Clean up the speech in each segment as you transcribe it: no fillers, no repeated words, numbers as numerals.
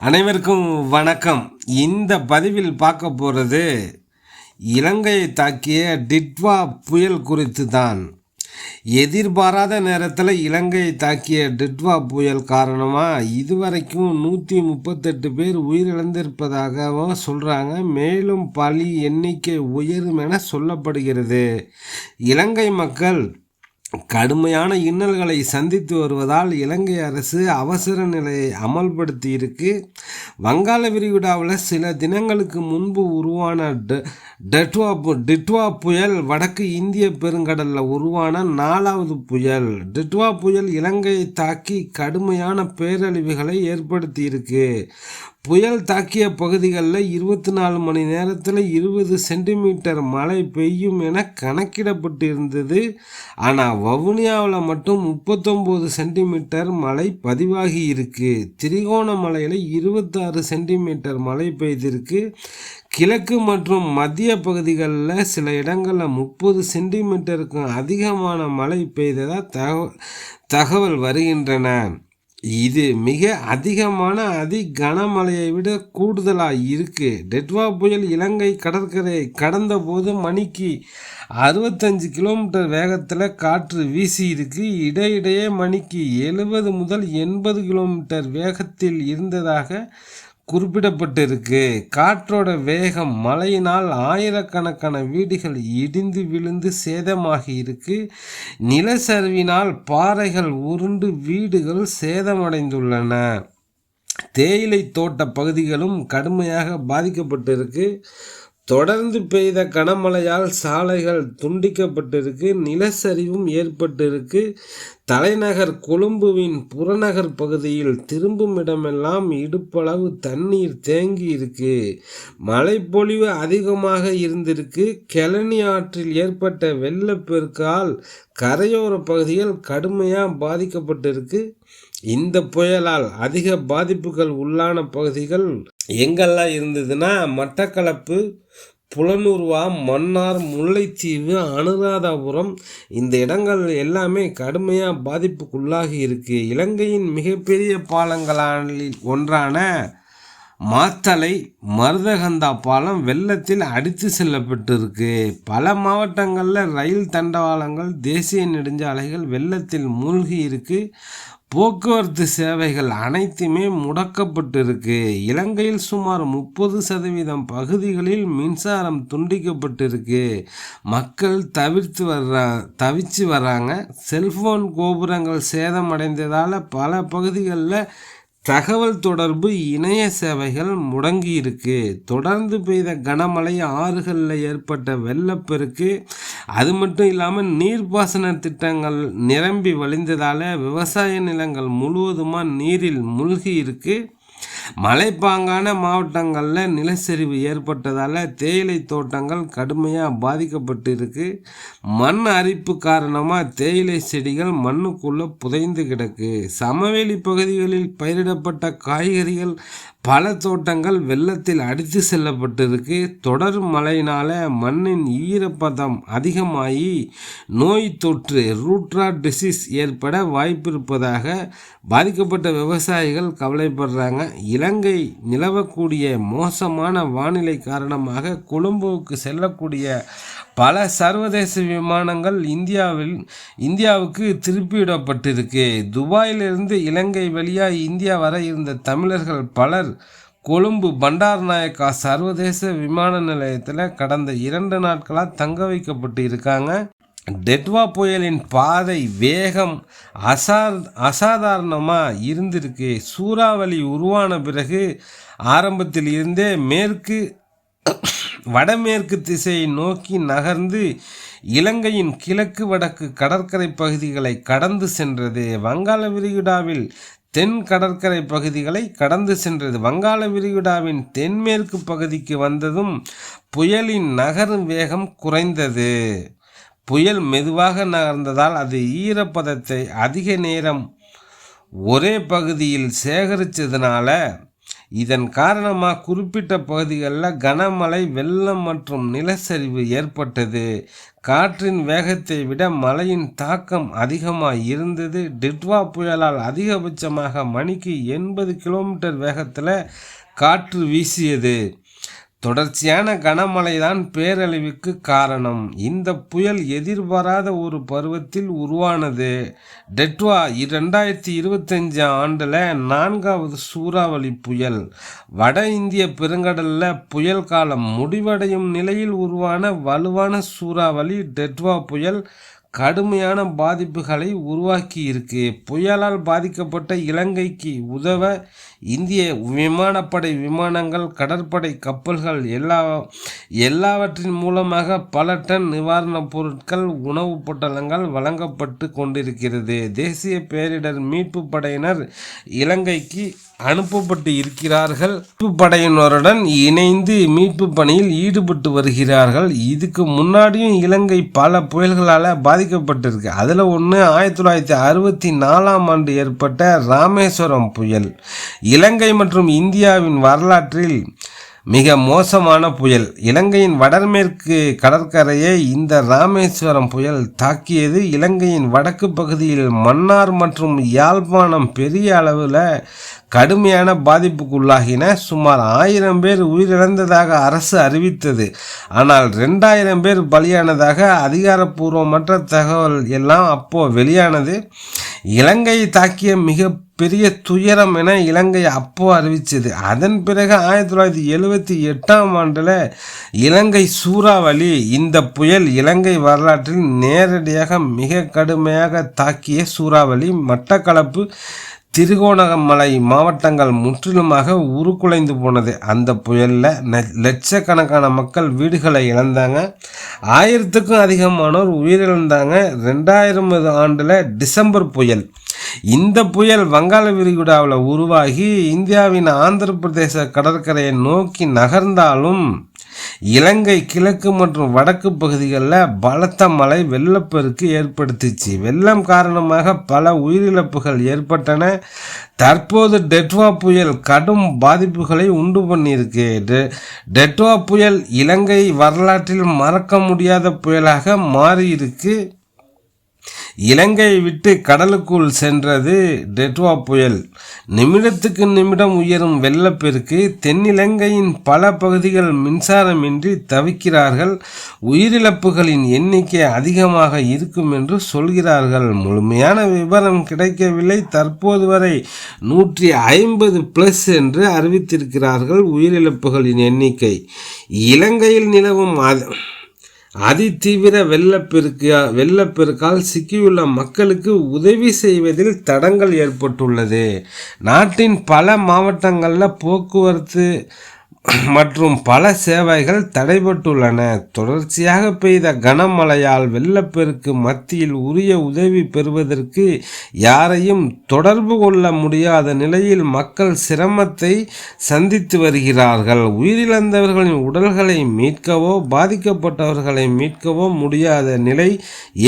அனைவருக்கும் வணக்கம். இந்த பதிவில் பார்க்க போகிறது இலங்கையை தாக்கிய டிட்வா புயல் குறித்து தான். எதிர்பாராத நேரத்தில் இலங்கையை தாக்கிய டிட்வா புயல் காரணமாக இதுவரைக்கும் 138 பேர் உயிரிழந்திருப்பதாகவும் சொல்கிறாங்க. மேலும் பலி எண்ணிக்கை உயரும் என சொல்லப்படுகிறது. இலங்கை மக்கள் கடுமையான இன்னல்களை சந்தித்து வருவதால் இலங்கை அரசு அவசர நிலையை அமல்படுத்தி இருக்கு. வங்காள விரிகுடாவில் சில தினங்களுக்கு முன்பு உருவான டிட்வா புயல் வடக்கு இந்திய பெருங்கடலில் உருவான 4வது புயல். டிட்வா புயல் இலங்கையை தாக்கி கடுமையான பேரழிவுகளை ஏற்படுத்தி இருக்கு. புயல் தாக்கிய பகுதிகளில் 24 மணி நேரத்தில் 20 சென்டிமீட்டர் மழை பெய்யும் என கணக்கிடப்பட்டிருந்தது. ஆனால் வவுனியாவில் மட்டும் 39 சென்டிமீட்டர் மழை பதிவாகி இருக்கு. திரிகோணமலையில் 26 சென்டிமீட்டர் மழை பெய்திருக்கு. கிழக்கு மற்றும் மத்திய பகுதிகளில் சில இடங்களில் 30 சென்டிமீட்டருக்கும் அதிகமான மழை பெய்ததாக தகவல் வருகின்றன. இது மிக அதிகமான கனமழையை விட கூடுதலாக இருக்குது. டிட்வா புயல் இலங்கை கடற்கரையை கடந்த போது மணிக்கு 65 கிலோமீட்டர் வேகத்தில் காற்று வீசி இருக்கு. இடையிடையே மணிக்கு 70 முதல் 80 கிலோமீட்டர் வேகத்தில் இருந்ததாக குறிப்பிடப்பட்டிருக்கு. காற்றோட வேகம் மழையினால் ஆயிரக்கணக்கான வீடுகள் இடிந்து விழுந்து சேதமாகி இருக்கு. நிலச்சரிவினால் பாறைகள் உருண்டு வீடுகள் சேதமடைந்துள்ளன. தேயிலை தோட்ட பகுதிகளும் கடுமையாக பாதிக்கப்பட்டிருக்கு. தொடர்ந்து பெய்த கனமழையால் சாலைகள் துண்டிக்கப்பட்டிருக்கு. நிலச்சரிவும் ஏற்பட்டிருக்கு. தலைநகர் கொழும்புவின் புறநகர் பகுதியில் திரும்பும் இடமெல்லாம் இடுப்பளவு தண்ணீர் தேங்கி இருக்கு. மழைப்பொழிவு அதிகமாக இருந்திருக்கு. கெலனி ஆற்றில் ஏற்பட்ட வெள்ளப்பெருக்கால் கரையோர பகுதிகள் கடுமையாக பாதிக்கப்பட்டிருக்கு. இந்த புயலால் அதிக பாதிப்புகள் உள்ளான பகுதிகள் எங்கெல்லாம் இருந்ததுன்னா மட்டக்களப்பு, புலனூர்வா, மன்னார், முல்லைத்தீவு, அனுராதபுரம், இந்த இடங்கள் எல்லாமே கடுமையாக பாதிப்புக்குள்ளாகி இருக்கு. இலங்கையின் மிகப்பெரிய பாலங்களில் ஒன்றான மாத்தளை மருதகந்தா பாலம் வெள்ளத்தில் அடித்து செல்லப்பட்டிருக்கு. பல மாவட்டங்களில் ரயில் தண்டவாளங்கள், தேசிய நெடுஞ்சாலைகள் வெள்ளத்தில் மூழ்கி இருக்கு. போக்குவரத்து சேவைகள் அனைத்துமே முடக்கப்பட்டிருக்கு. இலங்கையில் சுமார் 30% பகுதிகளில் மின்சாரம் துண்டிக்கப்பட்டிருக்கு. மக்கள் தவிச்சு வர்றாங்க. செல்போன் கோபுரங்கள் சேதமடைந்ததால் பல பகுதிகளில் தகவல் தொடர்பு இணைய சேவைகள் முடங்கி இருக்கு. தொடர்ந்து பெய்த கனமழை, ஆறுகளில் ஏற்பட்ட வெள்ளப்பெருக்கு, அது மட்டும் இல்லாமல் நீர்ப்பாசன திட்டங்கள் நிரம்பி வழிந்ததால் விவசாய நிலங்கள் முழுவதுமாக நீரில் மூழ்கி இருக்கு. மலைப்பாங்கான மாவட்டங்களில் நிலச்சரிவு ஏற்பட்டதால் தேயிலை தோட்டங்கள் கடுமையாக பாதிக்கப்பட்டு இருக்கு. மண் அரிப்பு காரணமாக தேயிலை செடிகள் மண்ணுக்குள்ளே புதைந்து கிடக்கு. சமவெளி பகுதிகளில் பயிரிடப்பட்ட காய்கறிகள், பல தோட்டங்கள் வெள்ளத்தில் அடித்து செல்லப்பட்டிருக்கு. தொடர் மழையினால் மண்ணின் ஈரப்பதம் அதிகமாகி நோய் தொற்று ரூட்ராட் டிசீஸ் ஏற்பட வாய்ப்பு இருப்பதாக பாதிக்கப்பட்ட விவசாயிகள் கவலைப்படுறாங்க. இலங்கை நிலவக்கூடிய மோசமான வானிலை காரணமாக கொழும்புவுக்கு செல்லக்கூடிய பல சர்வதேச விமானங்கள் இந்தியாவுக்கு திருப்பிவிடப்பட்டிருக்கு. துபாயிலிருந்து இலங்கை வழியாக இந்தியா வர இருந்த தமிழர்கள் பலர் கொழும்பு பண்டார்நாயக்கா சர்வதேச விமான நிலையத்தில் கடந்த 2 நாட்களாக தங்க வைக்கப்பட்டு இருக்காங்க. டிட்வா புயலின் பாதை வேகம் அசாதாரணமாக இருந்திருக்கு. சூறாவளி உருவான பிறகு ஆரம்பத்தில் இருந்தே வடமேற்கு திசையை நோக்கி நகர்ந்து இலங்கையின் கிழக்கு வடக்கு கடற்கரை பகுதிகளை கடந்து சென்றது. வங்காள விரிகுடாவில் தென் கடற்கரை பகுதிகளை கடந்து சென்றது. வங்காள விரிகுடாவின் தென்மேற்கு பகுதிக்கு வந்ததும் புயலின் நகரும் வேகம் குறைந்தது. புயல் மெதுவாக நகர்ந்ததால் அது ஈரப்பதத்தை அதிக நேரம் ஒரே பகுதியில் சேகரித்ததுனால இதன் காரணமாக குறிப்பிட்ட பகுதிகளில் கனமழை, வெள்ளம் மற்றும் நிலச்சரிவு ஏற்பட்டது. காற்றின் வேகத்தை விட மழையின் தாக்கம் அதிகமாக இருந்தது. டிட்வா புயலால் அதிகபட்சமாக மணிக்கு 80 கிலோமீட்டர் வேகத்தில் காற்று வீசியது. தொடர்ச்சியான கனமழைதான் பேரழிவுக்கு காரணம். இந்த புயல் எதிர்பாராத ஒரு பருவத்தில் உருவானது. டிட்வா 2025 ஆண்டில் 4வது சூறாவளி புயல். வட இந்திய பெருங்கடலில் புயல் காலம் முடிவடையும் நிலையில் உருவான வலுவான சூறாவளி டிட்வா புயல் கடுமையான பாதிப்புகளை உருவாக்கி இருக்கு. புயலால் பாதிக்கப்பட்ட இலங்கைக்கு உதவ இந்திய விமானப்படை விமானங்கள், கடற்படை கப்பல்கள் எல்லாவற்றின் மூலமாக பல டன் நிவாரணப் பொருட்கள், உணவுப் பொட்டலங்கள் வழங்கப்பட்டு கொண்டிருக்கிறது. தேசிய பேரிடர் மீட்பு படையினர் இலங்கைக்கு அனுப்பப்பட்டு இருக்கிறார்கள். மீட்பு படையினருடன் இணைந்து மீட்பு பணியில் ஈடுபட்டு வருகிறார்கள். இதுக்கு முன்னாடியும் இலங்கை பல புயல்களால் பாதிக்கப்பட்டிருக்கு. அதில் ஒன்று 1964 ஆண்டு ஏற்பட்ட ராமேஸ்வரம் புயல். இலங்கை மற்றும் இந்தியாவின் வரலாற்றில் மிக மோசமான புயல். இலங்கையின் வடமேற்கு கடற்கரையை இந்த ராமேஸ்வரம் புயல் தாக்கியது. இலங்கையின் வடக்கு பகுதியில் மன்னார் மற்றும் யாழ்ப்பாணம் பெரிய அளவில் கடுமையான பாதிப்புக்குள்ளாகின. சுமார் 1000 பேர் உயிரிழந்ததாக அரசு அறிவித்தது. ஆனால் 2000 பேர் பலியானதாக அதிகாரப்பூர்வமற்ற தகவல் எல்லாம் அப்போ வெளியானது. இலங்கையை தாக்கிய மிக பெரிய துயரம் என இலங்கை அப்போ அறிவித்தது. அதன் பிறகு 1978 ஆண்டில் இலங்கை சூறாவளி. இந்த புயல் இலங்கை வரலாற்றில் நேரடியாக மிக கடுமையாக தாக்கிய சூறாவளி. மட்டக்களப்பு, திருகோணமலை மாவட்டங்கள் முற்றிலுமாக உருக்குலைந்து போனது. அந்த புயலில் லட்சக்கணக்கான மக்கள் வீடுகளை இழந்தாங்க. 1000க்கும் அதிகமானோர் உயிரிழந்தாங்க. 2000 ஆண்டில் டிசம்பர் புயல். இந்த புயல் வங்காள விரிகுடாவில் உருவாகி இந்தியாவின் ஆந்திர பிரதேச கடற்கரையை நோக்கி நகர்ந்தாலும் இலங்கை கிழக்கு மற்றும் வடக்கு பகுதிகளில் பலத்த மழை, வெள்ளப்பெருக்கு ஏற்படுத்திச்சு. வெள்ளம் காரணமாக பல உயிரிழப்புகள் ஏற்பட்டன. தற்போது டிட்வா புயல் கடும் பாதிப்புகளை உண்டு பண்ணியிருக்கு. டிட்வா புயல் இலங்கை வரலாற்றில் மறக்க முடியாத புயலாக மாறியிருக்கு. இலங்கையை விட்டு கடலுக்குள் சென்றது டிட்வா புயல். நிமிடத்துக்கு நிமிடம் உயரும் வெள்ளப்பெருக்கு. தென்னிலங்கையின் பல பகுதிகள் மின்சாரமின்றி தவிக்கிறார்கள். உயிரிழப்புகளின் எண்ணிக்கை அதிகமாக இருக்கும் என்று சொல்கிறார்கள். முழுமையான விவரம் கிடைக்கவில்லை. தற்போது வரை 150+ என்று அறிவித்திருக்கிறார்கள் உயிரிழப்புகளின் எண்ணிக்கை. இலங்கையில் நிலவும் அதிதீவிர வெள்ளப்பெருக்கால் சிக்கியுள்ள மக்களுக்கு உதவி செய்வதில் தடங்கல் ஏற்பட்டுள்ளது. நாட்டின் பல மாவட்டங்களில் போக்குவரத்து மற்றும் பல சேவைகள் தடைபட்டுள்ளன. தொடர்ச்சியாக பெய்த கனமழையால் வெள்ளப்பெருக்கு மத்தியில் உரிய உதவி பெறுவதற்கு யாரையும் தொடர்பு கொள்ள முடியாத நிலையில் மக்கள் சிரமத்தை சந்தித்து வருகிறார்கள். உயிரிழந்தவர்களின் உடல்களை மீட்கவோ பாதிக்கப்பட்டவர்களை மீட்கவோ முடியாத நிலை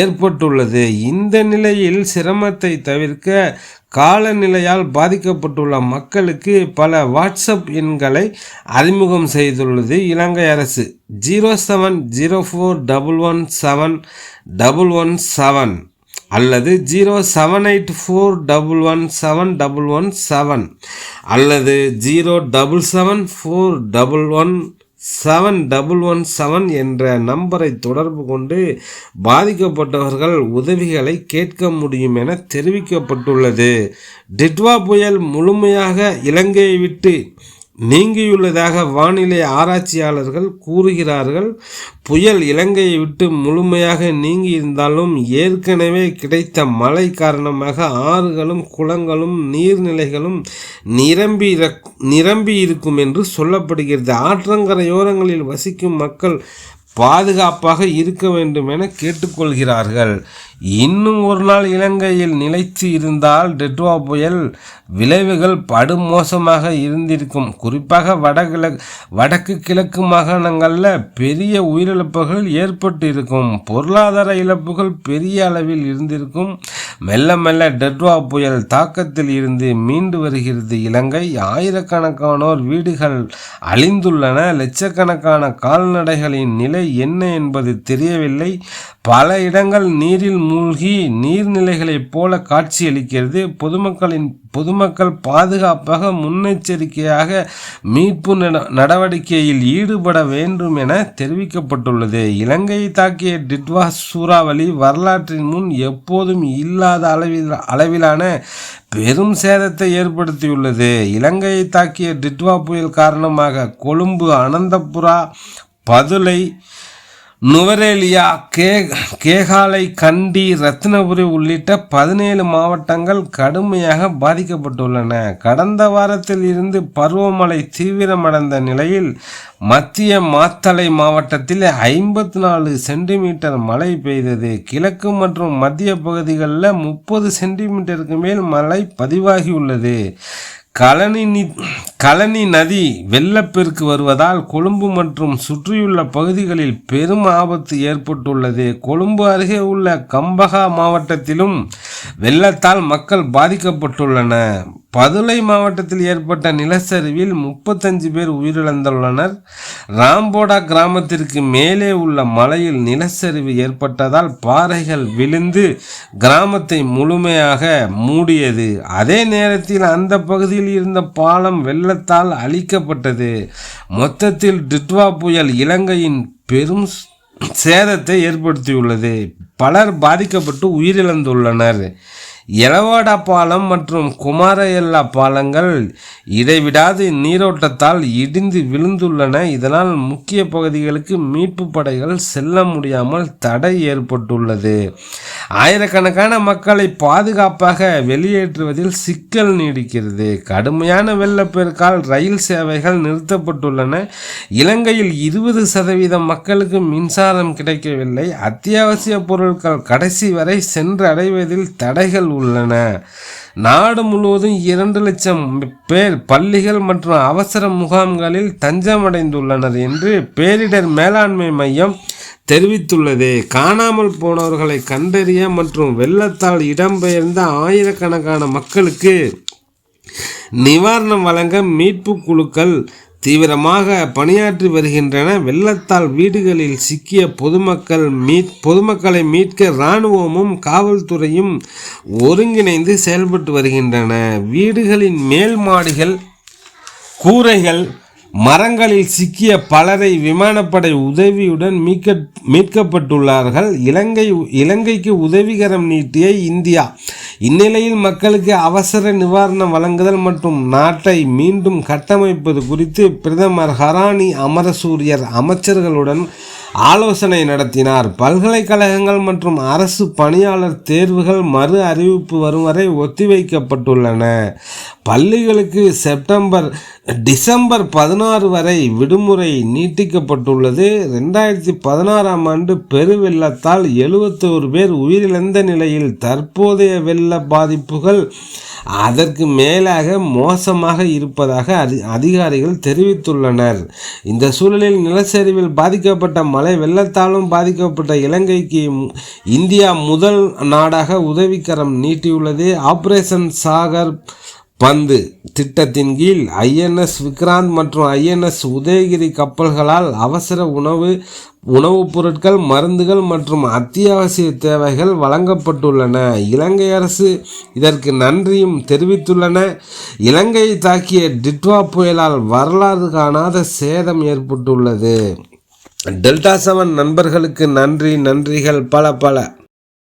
ஏற்பட்டுள்ளது. இந்த நிலையில் சிரமத்தை தவிர்க்க காலநிலையால் பாதிக்கப்பட்டுள்ள மக்களுக்கு பல வாட்ஸ்அப் எண்களை அறிமுகம் செய்துள்ளது இலங்கை அரசு. 07041171117 அல்லது 07841171117 அல்லது 0774117 என்ற நம்பரை தொடர்பு கொண்டு பாதிக்கப்பட்டவர்கள் உதவிகளை கேட்க முடியும் என தெரிவிக்கப்பட்டுள்ளது. டிட்வா புயல் முழுமையாக இலங்கையை விட்டு நீங்கியுள்ளதாக வானிலை ஆராய்ச்சியாளர்கள் கூறுகிறார்கள். புயல் இலங்கையை விட்டு முழுமையாக நீங்கி இருந்தாலும் ஏற்கனவே கிடைத்த மழை காரணமாக ஆறுகளும் குளங்களும் நீர்நிலைகளும் நிரம்பி இருக்கும் என்று சொல்லப்படுகிறது. ஆற்றங்கரையோரங்களில் வசிக்கும் மக்கள் பாதுகாப்பாக இருக்க வேண்டும் என கேட்டுக்கொள்கிறார்கள். இன்னும் ஒரு நாள் இலங்கையில் நிலைத்து இருந்தால் டிட்வா புயல் விளைவுகள் படுமோசமாக இருந்திருக்கும். குறிப்பாக வடக்கு கிழக்கு மாகாணங்களில் பெரிய உயிரிழப்புகள் ஏற்பட்டு இருக்கும். பொருளாதார இழப்புகள் பெரிய அளவில் இருந்திருக்கும். மெல்ல மெல்ல டிட்வா புயல் தாக்கத்தில் இருந்து மீண்டு வருகிறது இலங்கை. ஆயிரக்கணக்கானோர் வீடுகள் அழிந்துள்ளன. லட்சக்கணக்கான கால்நடைகளின் நிலை என்ன என்பது தெரியவில்லை. பல இடங்கள் நீரில் மூழ்கி நீர்நிலைகளைப் போல காட்சியளிக்கிறது. பொதுமக்கள் பாதுகாப்பாக முன்னெச்சரிக்கையாக மீட்பு நடவடிக்கையில் ஈடுபட வேண்டும் என தெரிவிக்கப்பட்டுள்ளது. இலங்கையை தாக்கிய டிட்வா சூறாவளி வரலாற்றின் முன் எப்போதும் இல்லாத அளவிலான பெரும் சேதத்தை ஏற்படுத்தியுள்ளது. இலங்கையை தாக்கிய டிட்வா புயல் காரணமாக கொழும்பு, அனந்தபுரா, பதுளை, நுவரெலியா, கேகாலை, கண்டி, ரத்னபுரி உள்ளிட்ட 17 மாவட்டங்கள் கடுமையாக பாதிக்கப்பட்டுள்ளன. கடந்த வாரத்தில் இருந்து பருவமழை தீவிரமடைந்த நிலையில் மத்திய மாத்தளை மாவட்டத்தில் 54 சென்டிமீட்டர் மழை பெய்தது. கிழக்கு மற்றும் மத்திய பகுதிகளில் 30 சென்டிமீட்டருக்கு மேல் மழை பதிவாகியுள்ளது. கழனி நதி வெள்ளப்பெருக்கு வருவதால் கொழும்பு மற்றும் சுற்றியுள்ள பகுதிகளில் பெரும் ஆபத்து ஏற்பட்டுள்ளது. கொழும்பு அருகே உள்ள கம்பஹா மாவட்டத்திலும் வெள்ளத்தால் மக்கள் பாதிக்கப்பட்டுள்ளனர். பதுளை மாவட்டத்தில் ஏற்பட்ட நிலச்சரிவில் 35 பேர் உயிரிழந்துள்ளனர். ராம்போடா கிராமத்திற்கு மேலே உள்ள மலையில் நிலச்சரிவு ஏற்பட்டதால் பாறைகள் விழுந்து கிராமத்தை முழுமையாக மூடியது. அதே நேரத்தில் அந்த பகுதியில் இருந்த பாலம் வெள்ளத்தால் அழிக்கப்பட்டது. மொத்தத்தில் டிட்வா புயல் இலங்கையின் பெரும் சேதத்தை ஏற்படுத்தியுள்ளது. பலர் பாதிக்கப்பட்டு உயிரிழந்துள்ளனர். எலவாடா பாலம் மற்றும் குமாரயல்லா பாலங்கள் இடைவிடாது நீரோட்டத்தால் இடிந்து விழுந்துள்ளன. இதனால் முக்கிய பகுதிகளுக்கு மீட்பு படைகள் செல்ல முடியாமல் தடை ஏற்பட்டுள்ளது. ஆயிரக்கணக்கான மக்களை பாதுகாப்பாக வெளியேற்றுவதில் சிக்கல் நீடிக்கிறது. கடுமையான வெள்ளப்பெருக்கால் ரயில் சேவைகள் நிறுத்தப்பட்டுள்ளன. இலங்கையில் 20% மக்களுக்கு மின்சாரம் கிடைக்கவில்லை. அத்தியாவசிய பொருட்கள் கடைசி வரை சென்று அடைவதில் தடைகள் உள்ளன. நாடு முழுவதும் 2 லட்சம் பேர் பள்ளிகள் மற்றும் அவசர முகாம்களில் தஞ்சமடைந்துள்ளனர் என்று பேரிடர் மேலாண்மை மையம் தெரிவித்துள்ளது. காணாமல் போனவர்களை கண்டறிய மற்றும் வெள்ளத்தால் இடம்பெயர்ந்த ஆயிரக்கணக்கான மக்களுக்கு நிவாரணம் வழங்க மீட்பு குழுக்கள் தீவிரமாக பணியாற்றி வருகின்றன. வெள்ளத்தால் வீடுகளில் சிக்கிய பொதுமக்களை மீட்க இராணுவமும் காவல்துறையும் ஒருங்கிணைந்து செயல்பட்டு வருகின்றன. வீடுகளின் மேல் மாடிகள், கூரைகள், மரங்களில் சிக்கிய பலரை விமானப்படை உதவியுடன் மீட்கப்பட்டுள்ளார்கள். இலங்கைக்கு உதவிகரம் நீட்டிய இந்தியா இந்நிலையில் மக்களுக்கு அவசர நிவாரணம் வழங்குதல் மற்றும் நாட்டை மீண்டும் கட்டமைப்பது குறித்து பிரதமர் ஹரானி அமரசூரியர் அமைச்சர்களுடன் ஆலோசனை நடத்தினார். பல்கலைக்கழகங்கள் மற்றும் அரசு பணியாளர் தேர்வுகள் மறு அறிவிப்பு வரும் வரை ஒத்திவைக்கப்பட்டுள்ளன. பள்ளிகளுக்கு டிசம்பர் 16 வரை விடுமுறை நீட்டிக்கப்பட்டுள்ளது. 2016ஆம் ஆண்டு பெருவெள்ளத்தால் 71 பேர் உயிரிழந்த நிலையில் தற்போதைய வெள்ள பாதிப்புகள் அதற்கு மேலாக மோசமாக இருப்பதாக அதிகாரிகள் தெரிவித்துள்ளனர். இந்த சூழலில் நிலச்சரிவில் பாதிக்கப்பட்ட மழை வெள்ளத்தாலும் பாதிக்கப்பட்ட இலங்கைக்கு இந்தியா முதல் நாடாக உதவிக்கரம் நீட்டியுள்ளது. ஆபரேஷன் சாகர் பந்து திட்டத்தின் கீழ் INS விக்ராந்த் மற்றும் INS உதயகிரி கப்பல்களால் அவசர உணவுப் பொருட்கள், மருந்துகள் மற்றும் அத்தியாவசிய தேவைகள் வழங்கப்பட்டுள்ளன. இலங்கை அரசு இதற்கு நன்றியும் தெரிவித்துள்ளன. இலங்கையை தாக்கிய டிட்வா புயலால் வரலாறு காணாத சேதம் ஏற்பட்டுள்ளது. டெல்டா 7 நண்பர்களுக்கு நன்றிகள் பல.